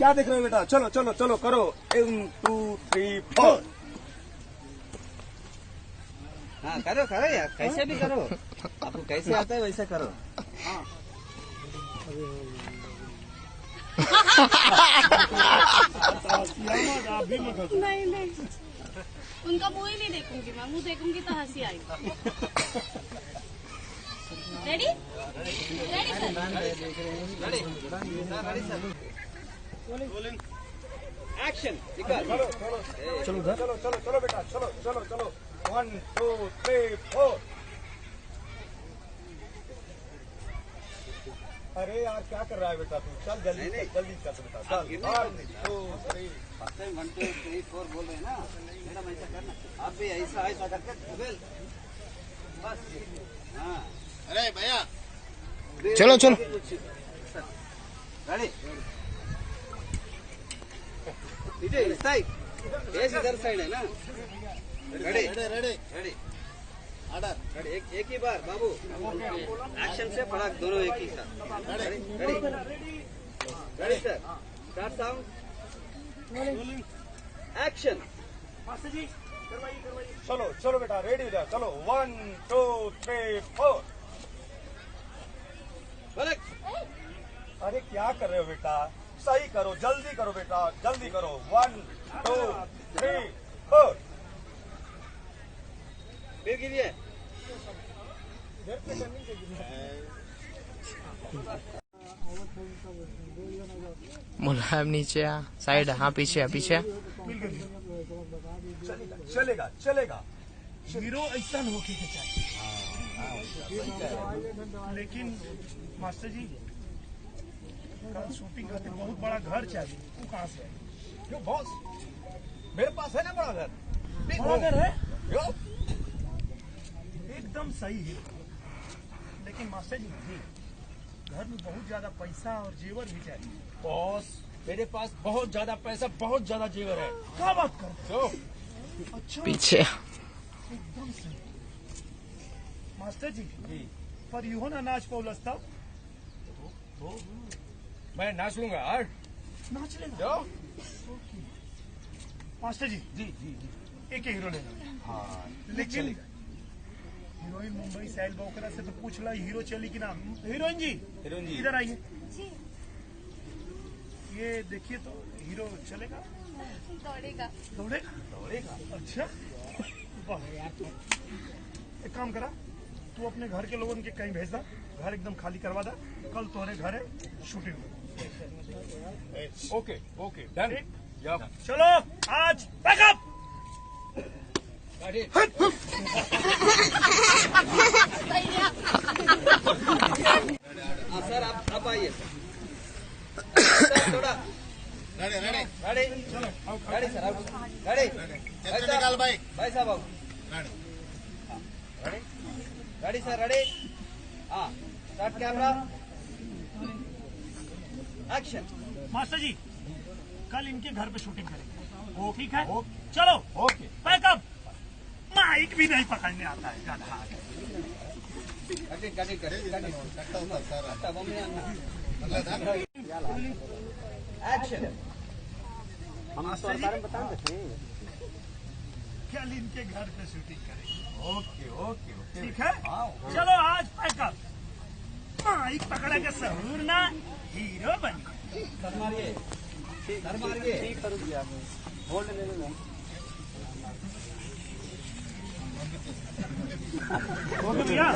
क्या देख रहे हो बेटा? चलो चलो चलो करो 1 2 3 4। हाँ करो करो यार, कैसे भी करो, आपको कैसे आता है वैसे करो। हाँ नहीं नहीं, उनका मुंह ही नहीं देखूंगी मैं, मुंह देखूंगी तो हंसी आएगी। रेडी रेडी सर, एक्शन निकाल। चलो चलो चलो चलो चलो चलो बेटा, चलो चलो चलो 1 2 3 4। अरे यार क्या कर रहा है बेटा तू? चल जल्दी नहीं, चल, जल्दी चल बेटा, चल 1 2 3। फर्स्ट टाइम 1 2 3 4 बोल रहे हैं ना मैडम, ऐसा करना आप भी, ऐसा ऐसा करके बेल बस। हाँ अरे भैया चलो चलो रेडी, इधर इस साइड, इधर साइड है ना। Ready ready ready ready order ready, एक ही बार बाबू, एक्शन से फटाक दोनों एक ही साथ। Ready ready ready sir, start sound action. चलो चलो बेटा, रेडी हो जा, चलो 1 2 3 4। अरे क्या कर रहे हो बेटा? सही करो, जल्दी करो बेटा, जल्दी करो 1 2 3 4। फिर कीजिए। मुलायम नीचे आ, साइड, हाँ पीछे पीछे। चलेगा चलेगा। हीरो ऐसा होके के चाहिए, लेकिन मास्टर जी कल शूटिंग खातिर बहुत बड़ा घर चाहिए, वो कहाँ से है? क्यों बॉस, मेरे पास है ना बड़ा घर। बड़ा घर है, यो, एकदम सही है। लेकिन मास्टर जी घर में बहुत ज्यादा पैसा और जेवर भी चाहिए। बॉस मेरे पास बहुत ज्यादा पैसा, बहुत ज्यादा जेवर है। क्या बात करते तो हो? अच्छा पीछे एकदम सही। मास्टर जी पर यूं ना नाच पौलस तब मैं नाच लूंगा यार। नाच लेगा। जो मास्टर जी जी जी जी एक हीरो लेना, हाँ लेकिन हीरोइन मुंबई से आयल बौकरा से तो पूछ ला हीरो चली कि ना। हीरोइन जी हीरोइन जी इधर आइए। ये देखिए तो हीरो चलेगा, दौड़ेगा। दौड़ेगा? दौड़ेगा। अच्छा वाह, एक काम करा, तू अपने घर के लोगों के कहीं भेज दा, घर एकदम खाली करवा दा, कल तुम्हारे घर है शूटिंग। Okay okay done. चलो आज बैकअप। हाँ सर, आप आइए सर, थोड़ा ready ready ready ready sir, आप रेडी चल निकाल भाई भाई साहब आओ। Ready ready ready sir, ready. हाँ स्टार्ट कैमरा एक्शन। मास्टर जी कल इनके घर पे शूटिंग करेंगे, वो ठीक है? चलो ओके बैकअप। माइक भी नहीं पकड़ने आता है गधा। कटिंग कटिंग कटिंग कटिंग कट्टा होता सर अच्छा मम्मी एक्शन। हम मास्टर जी बता देते हैं। कल इनके घर पे शूटिंग करेंगे, ओके ओके ओके ठीक है? चलो आज पैकअप। माइक पकड़ा के सहूर ना हीरो बन गए। सर मारिए, सर मारिए। होल्ड ले लो। हो गया भैया।